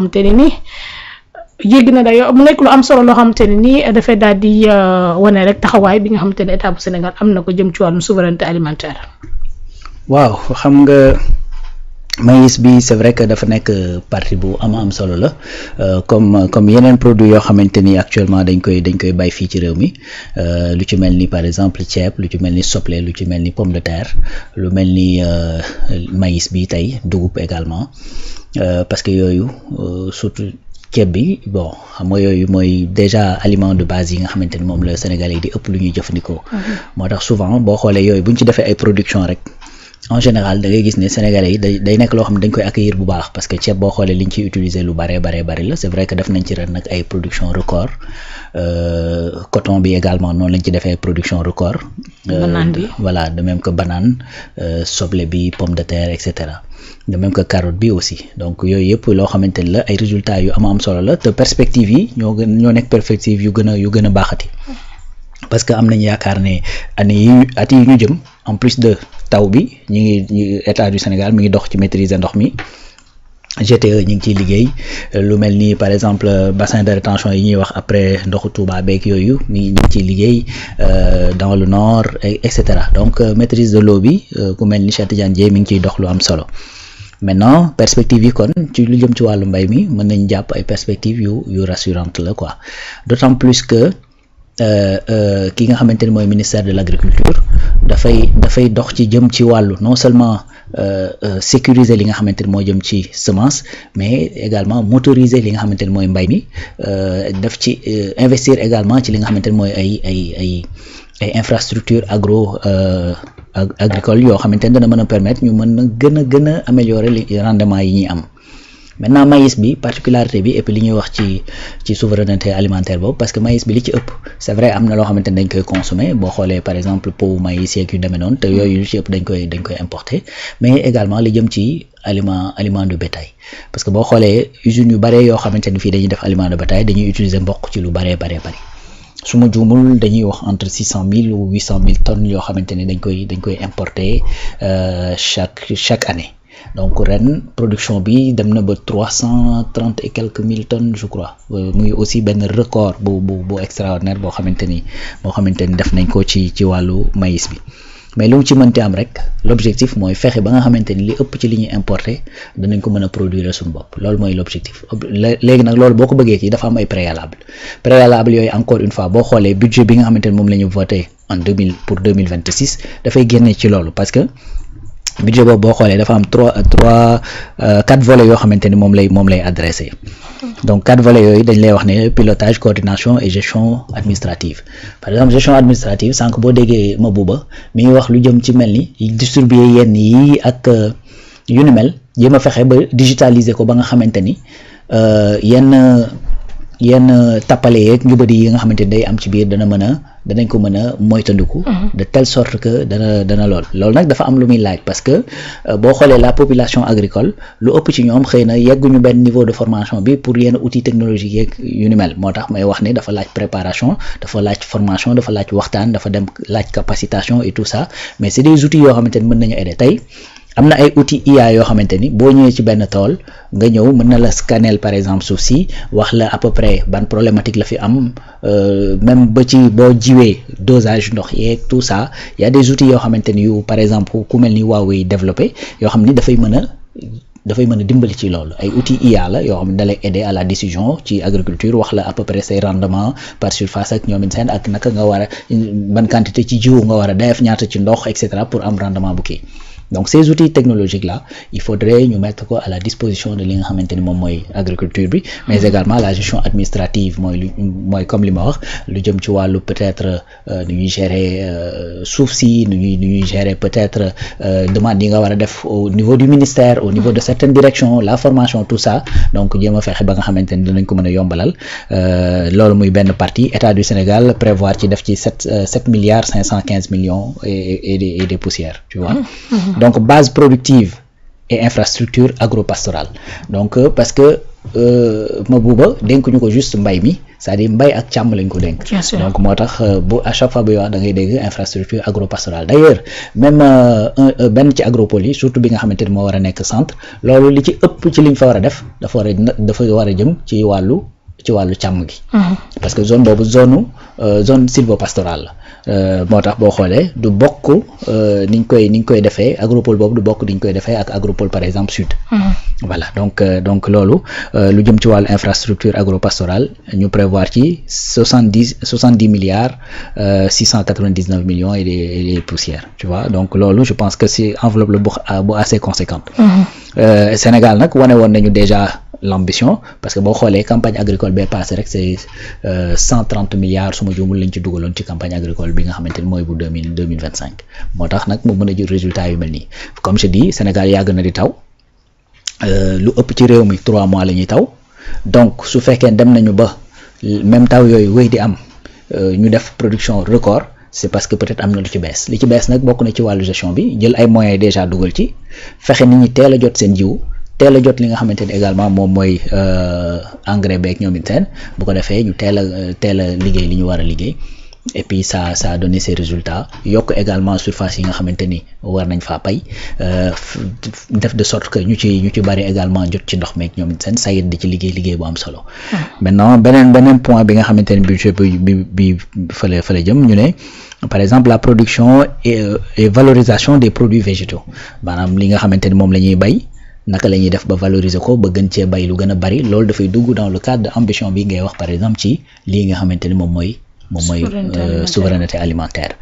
xamante ne nii yégg na dayo mu nekk lu am solo loo xamante ne nii dafay daal di wane rek taxawaay bi nga xamante ne état bu Sénégal am na ko jëm ci wàllum souveraineté alimentaire. waaw xam nga maïs bi c'est vrai que dafa nekk partie bu am solo la comme yeneen produits yoo xamante ni actuellement dañ koy bay fii ci réew mi lu ci mel ni par exemple ceeb lu ci mel ni soble lu ci mel ni pomme de terre lu mel ni maïs bi tey dugub également parce que yooyu surtout ceeb bi bon xam nga yooyu mooy déjà aliment de base yi nga xamante ni moom la Sénégalais yi di ëpp lu ñuy jëfandikoo. moo tax souvent boo xoolee yooyu buñ ci defee ay production rek. en général da ngay gis ne Sénégalais yi day nekk loo xam ne dañ koy accueillir bu baax parce que ceeb boo xoolee liñ ciy utiliser lu bari la c'est vrai que def nañ ci ren nag ay production record coton bi également noonu lañ ci defee production record. banane bi voilà de même que banane soble bi pomme de terre et cetera de même que carotte bi aussi donc yooyu yëpp loo xamante ni la ay résultats yu am solo la te perspectives yi ñoo nekk perspectives yu gën a baaxati. parce que am nañ yaakaar ne at yi ñu jëm en plus de taw bi ñu état du Sénégal mi ngi dox ci maîtriser ndox mi GTE ñu ngi ciy liggéey lu mel ni par exemple bassin de rétention yi ñuy wax après ndoxu Touba beeg yooyu ñu ngi ciy liggéey dans le nord et cetera donc maîtrise de l'eau bi ku mel ni Cheikh Tidiane Dièye mi ngi ciy dox lu am solo maintenant perspectives yi kon ci lu jëm ci wàllu mbay mi mën nañ jàpp ay perspectives yu rassurante la quoi d'autant plus que ki nga xamante ni mooy ministère de l'agriculture dafay dox ci jëm ci wàllu non seulement sécuriser li nga xamante ni moo jëm ci semence mais également motoriser li nga xamante ni mooy mbay mi daf ci investir également ci li nga xamante ni mooy ay infrastructures agricole yoo xamante ni dana mën a permettre ñu mën a gën a améliorer li rendement yi ñuy am. maintenant maïs bi particularité bi et puis li ñuy wax ci souveraineté alimentaire boobu parce que maïs bi li ci ëpp c'est vrai am na loo xamante ne dañ koy consommer boo xoolee par exemple pot maïs yeeg yu demee noonu te yooyu li ci ëpp dañ koy importer mais également li jëm ci aliment de bétail parce que boo xoolee usines yu bare yoo xamante ni fii dañuy def aliment de bétail dañuy utiliser mboq ci lu bari su ma juumul dañuy wax entre 600 000 ou 800 000 tonnes yoo xamante ne dañ koy importer chaque année. donc ren production bi dem na ba 330 et quelques mille tonnes je crois muy aussi benn record bu extraordinaire boo xamante ni def nañ ko ci wàllu maïs bi mais lu mu ci mënti am rek l'objectif mooy fexe ba nga xamante ni li ëpp ci li ñuy importer danañ ko mën a produire suñu bopp loolu mooy l'objectif léegi nag loolu boo ko bëggee ci dafa am ay préalable yooyu encore une fois boo xoolee budget bi nga xamante ni moom la ñu voté pour 2026 dafay génne ci loolu parce que budget boobu boo xoolee dafa am quatre volets yoo xamante ni moom lay adressé donc 4 volets yooyu dañ lay wax ne pilotage coordination et gestion administrative par exemple gestion administrative sànq boo déggee Mabouba mi ngi wax lu jëm ci mel ni distribuer yenn yi ak yu ni mel jéem a fexe ba digitaliser ko ba nga xamante ni yenn tappale yeeg njubadi yi nga xamante ni day am ci biir danañ ko mën a moytandiku de telle sorte que dana loolu nag dafa am lu muy laaj parce que boo xoolee la population agricole lu ëpp ci ñoom xëy na yegguñu benn niveau de formation bi pour yenn outils technologiques yeeg yu ni mel moo tax may wax ne dafa laaj préparation dafa laaj formation dafa laaj waxtaan dafa dem laaj capacitation et tout ça mais c'est des outils yoo xamante ni mën nañu aider tey am na ay outils IA yoo xamante ni boo ñëwee ci benn tool nga ñëw mën na la scanner par exemple suuf si wax la à peu près ban problématique la fi am même ba ci boo jiwee dosage ndox yeeg tout ça y a des outils yoo xamante ni yu par exemple ku mel ni Huawei développé yoo xam ni dafay mën a dimbali ci loolu ay outils IA la yoo xam ne da lay aider à la décision ci agriculture wax la à peu près say rendement par surface ak ñoom seen ak naka nga war a ban quantité ci jiwu nga war a def ñaata ci ndox et cetera pour am rendement bu kii donc ces outils technologiques là il faudrait ñu mettre ko à la disposition de li nga xamante ni moom mooy agriculture bi mais également la gestion administrative mooy comme li ma wax lu jëm ci wàllu peut-être nu ñuy gérer suuf si nu ñuy gérer peut-être demande yi nga war a def au niveau du ministère au niveau de certaines directions la formation tout ça donc jéem a fexe ba nga xamante ni dinañ ko mën a yombalal loolu muy benn partie état du Sénégal prévoir ci def ci 7 milliards 515 millions et des poussières tu vois donc base productive et infrastructure agro-pastorale donc parce que Mabouba dénkuñu ko juste mbay mi c'est-à-dire mbay ak càmm lañ ko dénk. donc moo tax bu à chaque fois buy wax da ngay dégg infrastructure agropastorale d'ailleurs même benn ci agropole yi surtout bi nga xamante ni moo war a nekk centre loolu li ci ëpp ci liñ fa war a def dafa war a jëm ci wàllu càmm gi. parce que zone boobu zone sylvopastorale la moo tax boo xoolee du bokk niñ koy defee agropole boobu du bokk niñ koy defee ak agropole par exemple sud. voilà donc loolu lu jëm ci wàllu infrastructure agropastorale ñu prévoir ci 70 milliards 699 millions et des poussières tu vois donc loolu je pense que c'est enveloppe la bu assez conséquente. Sénégal nag wane woon nañu déjà l'ambition parce que boo xoolee campagne agricole bee passé rek c'est 130 milliards su ma juumul lañ ci dugaloon ci campagne agricole bi nga xamante ni mooy bu 2025 moo tax nag mu mën a jël résultat yu mel nii comme je dis Sénégal yàgg na di taw lu ëpp ci réew mi 3 mois la ñuy taw donc su fekkee dem nañu ba même taw yooyu wéy di am ñu def production record c'est parce que peut-être am na lu ci bees li ci bees nag bokk na ci wàllu gestion bi jël ay moyens déjà dugal ci fexe nit ñi teel a jot seen jiwu teel a jot li nga xamante ni également moom mooy engrais beeg ñoom it seen bu ko defee ñu teel a liggéey li ñu war a liggéey et puis ça a donné ses résultats yokk également surface yi nga xamante ni war nañ faa pay def de sorte que ñu ci bari également jot ci ndox meeg ñoom it seen sayit di ci liggéey bu am solo. maintenant beneen point bi nga xamante ni budget bi fële jëm ñu ne par exemple la production et valorisation des produits végétaux maanaam li nga xamante ni moom la ñuy bay. naka la ñuy def ba valoriser ko ba gën cee bay lu gën a bari loolu dafay dugg dans le cadre de ambition bi ngay wax par exemple ci lii nga xamante ni moom mooy souveraineté alimentaire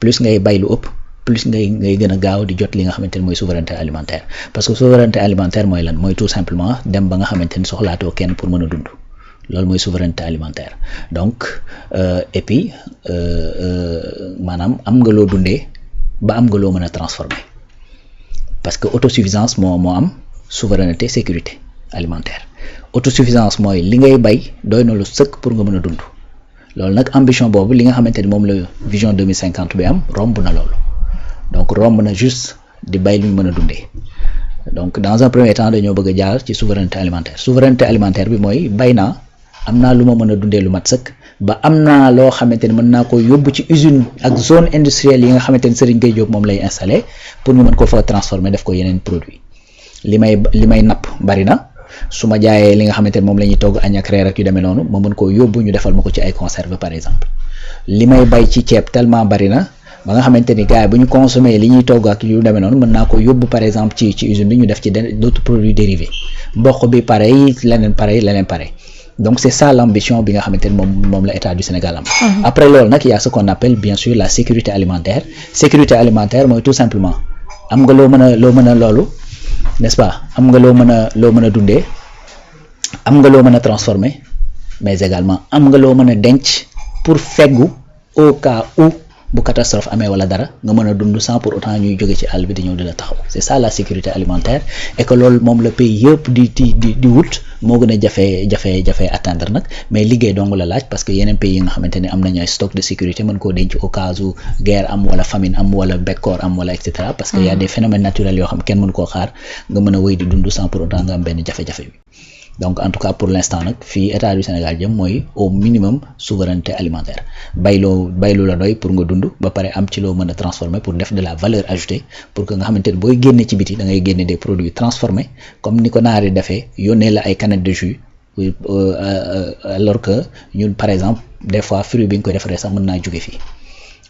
plus ngay bay lu ëpp plus ngay gën a gaaw di jot li nga xamante ni mooy souveraineté alimentaire parce que souveraineté alimentaire mooy lan mooy tout simplement dem ba nga xamante ni soxlaatoo kenn pour mën a dund loolu mooy souveraineté alimentaire donc et puis maanaam am nga loo dundee ba am nga loo mën a transformer parce que autosuffisance moo am souveraineté sécurité alimentaire autosuffisance mooy li ngay bay doy na lu sëkk pour nga mën a dund loolu nag ambition boobu li nga xamante ni moom la vision 2050 bi am romb na loolu donc romb na juste di bay lu ñu mën a dundee donc dans un premier temps dañoo bëgg a jaar ci souveraineté alimentaire bi mooy bay naa am naa lu ma mën a dundee lu mat sëkk ba am naa loo xamante ni mën naa ko yóbbu ci usine ak zone industrielle yi nga xamante ni Serigne Gueye Diop moom lay installé pour ñu mën ko fa transformer def ko yeneen produit li may napp bari na su ma jaayee li nga xamante ni moom la ñuy togg añ ak reer ak yu demee noonu ma mën koo yóbbu ñu defal ma ko ci ay conserve par exemple li may bay ci ceeb tellement bari na ba nga xamante ni gars yi bu ñu consommer li ñuy togg ak yu demee noonu mën naa ko yóbbu par exemple ci usine bi ñu def ci d'autres produits dérivés mboq bi pareil leneen pareil donc c'est ça l'ambition bi nga xamante ni moom la état du Sénégal am. Après loolu nag y a ce qu'on appelle bien sûr la sécurité alimentaire mooy tout simplement am nga loo mën a loolu n'est-ce pas am nga loo mën a dundee am nga loo mën a transformer mais également am nga loo mën a denc pour feggu au cas où bu catastrophe amee wala dara nga mën a dund sans pour autant ñuy jóge ci àll bi di ñëw di la taxaw c'est ça la sécurité alimentaire et que loolu moom la pays yëpp di wut moo gën a jafe atteindre nag mais liggéey dong la laaj parce que yeneen pays yi nga xamante ne am nañu ay stock de sécurité mën koo denc au cas où guerre am wala famine am wala bekkoor am wala et cetera parce que y a des phénomènes naturels yoo xam kenn mënu koo xaar nga mën a wéy di dund sans pour autant nga am benn jafe-jafe bi donc en tout cas pour l'instant nag fii état du Sénégal jëm mooy au minimum souveraineté alimentaire baylu la doy pour nga dund ba pare am ci loo mën a transformer pour def de la valeur ajoutée pour que nga xamante ne booy génne ci biti da ngay génne des produits transformés comme ni ko naari defee yónnee la ay canettes de jus alors que ñun par exemple des fois fruit bi ñu koy defaree sax mën naa jóge fii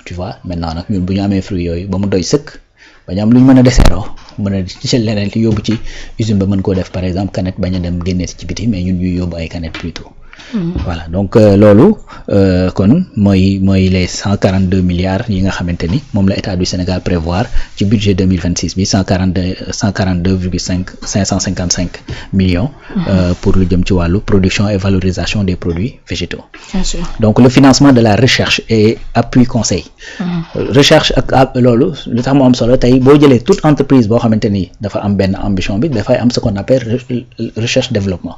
tu vois maintenant nag ñun bu ñu amee fruit yooyu ba mu doy sëkk bañ am lu ñu mën a deseeroo mën a jël leneen li yóbbu ci usine ba mën koo def par exemple canette bañ a dem génne ci biti mais ñun ñuy yóbbu ay canettes plutôt voilà donc loolu kon mooy les 142 milliards yi nga xamante ni moom la état du Sénégal prévoir ci budget 2026 bi 142,555 millions pour lu jëm ci wàllu production et valorisation des produits végétaux. Bien sûr. Donc le financement de la recherche et appui conseil. Recherche ak loolu lu tax mu am solo tey boo jëlee toute entreprise boo xamante ni dafa am benn ambition bi dafay am ce qu'on appelle recherche développement.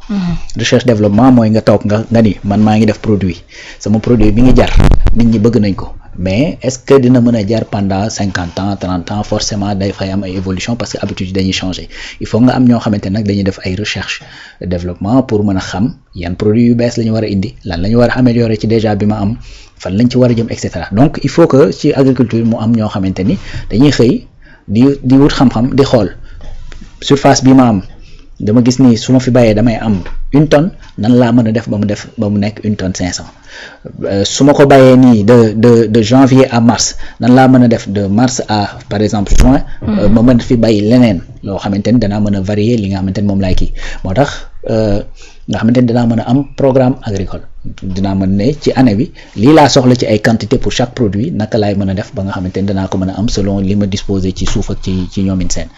Recherche développement mooy nga toog nga ni man maa ngi def produit sama produit bi ngi jar nit ñi bëgg nañ ko mais est-ce que dina mën a jar pendant 50 ans 30 ans forcément day fay am ay évolution parce que habitude dañuy changer il faut nga am ñoo xamante nag dañuy def ay recherche développement pour mën a xam yan produits yu bees la ñu war a indi lan la ñu war a améliorer ci déjà bi ma am fan lañ ci war a jëm et cetera donc il faut que ci agriculture mu am ñoo xamante ni dañuy xëy di wut xam-xam di xool surface bi ma am dama gis ni su ma fi bàyyee damay am 1 tonne nan laa mën a def ba mu nekk 1 tonne 500 su ma ko bàyyee nii de janvier à mars nan laa mën a def de mars à par exemple juin ma mën fi bàyyi leneen loo xamante ni danaa mën a varier li nga xamante ni moom laay kii moo tax nga xamante ni danaa mën a am programme agricole dinaa mën ne ci année bi lii laa soxla ci ay quantité pour chaque produit naka laay mën a def ba nga xamante ni danaa ko mën a am selon li ma disposer ci suuf ak ci ñoomin seen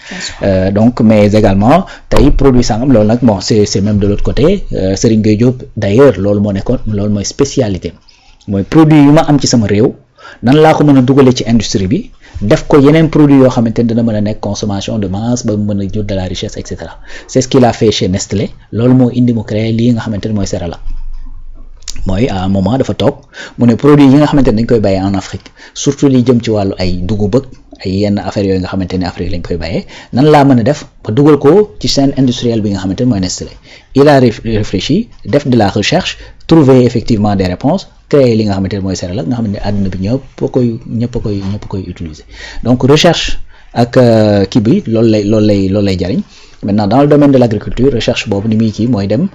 donc mais également tey produit sangam loolu nag bon c'est même de l'autre côté Serigne Gueye Diop d'ailleurs loolu moo nekkoon loolu mooy spécialité mooy produit yu ma am ci sama réew nan laa ko mën a dugalee ci industrie bi def ko yeneen produit yoo xamante ni dana mën a nekk consommation de masse ba mën a jur de la richesse et cetera c'est ce qu'il a fait chez Nestlé loolu moo indi mu créé lii nga xamante ni mooy Cerelac mooy à un moment dafa toog mu ne produit yi nga xamante ni dañ koy bàyyee en Afrique surtout li jëm ci wàllu ay dugub ak ay yenn affaires yooyu nga xamante ni Afrique lañ koy bàyyee nan laa mën a def ba dugal ko ci chaîne industrielle bi nga xamante ni mooy Nestlé il a réfléchi def de la recherche trouver effectivement des réponses créer li nga xamante ne mooy Cerelac nga xamante ne àdduna bi ñëpp a koy utiliser donc recherche ak kii bi loolu lay jariñ maintenant dans le domaine de l'agriculture recherche boobu ni muy kii mooy dem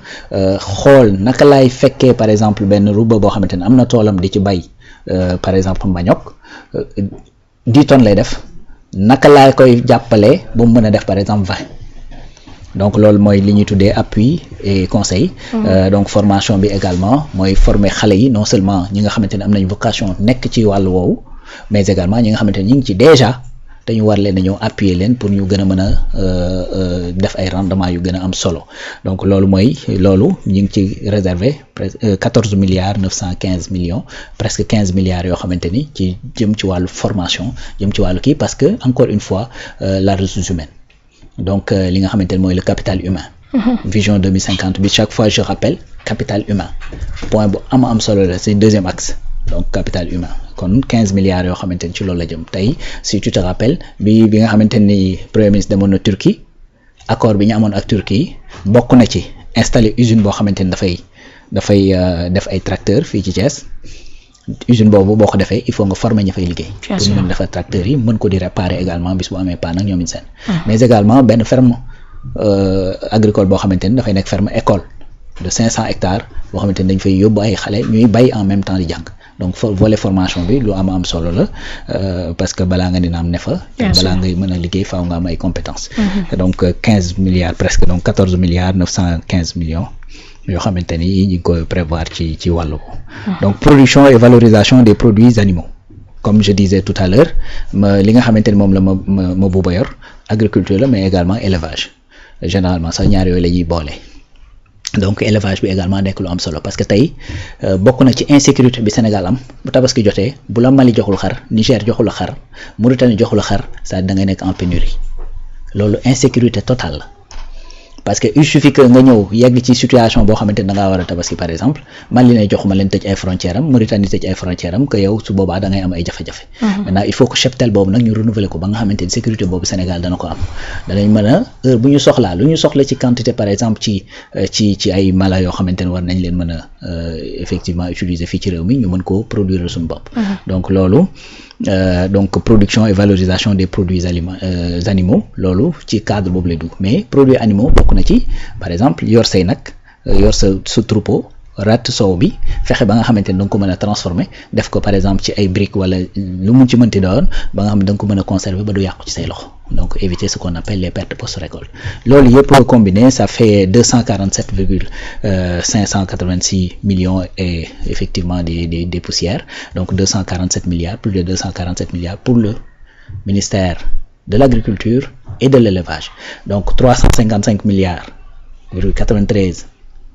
xool naka laay fekkee par exemple benn ruba boo xamante ne am na toolam di ci bay par exemple manioc 10 tonnes lay def naka laa koy jàppalee ba mu mën a def par exemple 20 donc loolu mooy li ñuy tuddee appui et conseil donc formation bi également mooy former xale yi non seulement ñi nga xamante ne am nañ vocation nekk ci wàllu woowu mais également ñi nga xamante ne ñu ngi ci déjà dañu war leen a ñëw appuyer leen pour ñu gën a mën a def ay rendement yu gën a am solo donc loolu mooy loolu ñu ngi ci réservé presque 14 milliards 915 millions presque 15 milliards yoo xamante ni ci jëm ci wàllu formation jëm ci wàllu kii parce que encore une fois la ressource humaine donc li nga xamante ne mooy le capital humain vision 2050 bi chaque fois je rappelle capital humain point bu am solo la c'est deuxième axe donc capital humain kon 15 milliards yoo xamante ni ci loolu la jëm tey si tu te rappelles bi nga xamante ni premier ministre demoon na Turquie accord bi ñu amoon ak Turquie bokk na ci installer usine boo xamante ni dafay def ay tracteurs fii ci Thiès usine boobu boo ko defee il faut nga former ña fay liggéey pour ñu mën defar tracteurs yi mën ko di réparer également bis bu amee panne ak ñoom seen mais également benn ferme agricole boo xamante ni dafay nekk ferme école de 500 hectares boo xamante ni dañ fay yóbbu ay xale ñuy bay en même temps di jàng donc volet formation bi lu am solo la parce que balaa nga dina am ne fa balaa ngay mën a liggéey faaw nga am ay compétences donc 15 milliards presque donc 14 milliards 915 millions yoo xamante ni ñu ngi koy prévoir ci wàllu donc production et valorisation des produits animaux comme je disais tout à l'heure li nga xamante ni moom la ma buuba yor agriculture la mais également élevage généralement sax ñaar yooyu la ñuy boole donc élevage bi également nekk lu am solo parce que tey bokk na ci insécurité bi Sénégal am bu tabaski jotee bu la Mali joxul xar Niger joxul xar Mauritanie joxul xar ça da ngay nekk en pénurie loolu insécurité totale la parce que il suffit que nga ñëw yegg ci situation boo xamante ne da ngaa war a tabaski par exemple Mali ne joxuma leen tëj ay frontières am Mauritanie tëj ay frontières am que yow su boobaa da ngay am ay jafe-jafe maintenant il faut que cheptel boobu nag ñu renouveler ko ba nga xamante ni sécurité boobu Sénégal dana ko am danañ mën a heure bu ñu soxlaa lu ñu soxla ci quantité par exemple ci ay mala yoo xamante ne war nañ leen mën a effectivement utiliser fii ci réew mi ñu mën koo produire suñu bopp donc loolu donc production et valorisation des produits animaux loolu ci cadre boobu lay dugg mais produits animaux bokk na ci par exemple yor say nag yor sa troupeau rat soow bi fexe ba nga xamante ne da nga ko mën a transformer def ko par exemple ci ay briques wala lu mu ci mënti doon ba nga xam ne da nga ko mën a conserver ba du yàqu ci say loxo donc éviter ce qu'on appelle les pertes post-récolte loolu yëpp combiné ça fait 247,586 millions et effectivement des poussières donc 247 milliards plus de 247 milliards pour le ministère de l'agriculture et de l'élevage donc 355 milliards 93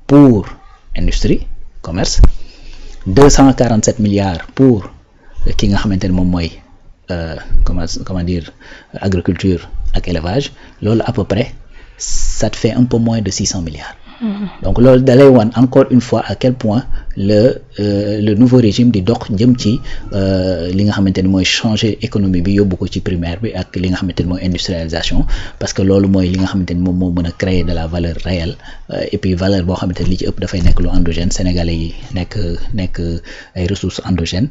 pour industrie commerce 247 milliards pour ki nga xamante ne moom mooy comment dire agriculture ak élevage loolu à peu près ça te fait un peu moins de 600 milliards donc loolu dalay wan encore une fois à quel point le nouveau régime di dox jëm ci li nga xamante ni mooy changer économie bi yóbbu ko ci primaire bi ak li nga xamante ni mooy industrialisation parce que loolu mooy li nga xamante ni moom moo mën a créer de la valeur réelle et puis valeur boo xamante ni li ci ëpp dafay nekk lu endogène sénégalais yi nekk ay ressources endogènes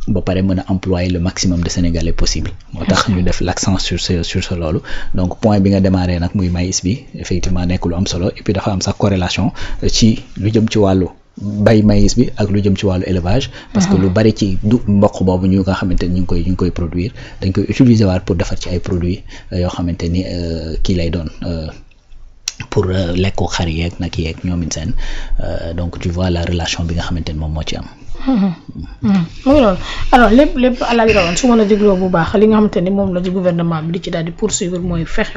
ba pare mën a employer le maximum de sénégalais possible moo tax ñu def l'accent sur ce loolu donc point bi nga démarré nag muy maïs bi effectivement nekk lu am solo et puis dafa am sax corrélation ci lu jëm ci wàllu bay maïs bi ak lu jëm ci wàllu élevage parce que lu bari ci du mboq boobu ñu nga xamante ni ñu ngi koy produire dañ koy utiliser waat pour defar ci ay produits yoo xamante ni kii lay doon pour lekku xar yeeg nag yeeg ñoomin seen donc tu vois la relation bi nga xamante ni moom moo ci am. mu ngi loolu alors lépp Alaaji Rawane su ma la dégloo bu baax li nga xamante ni moom la ci gouvernement bi di ci daal di poursuivre mooy fexe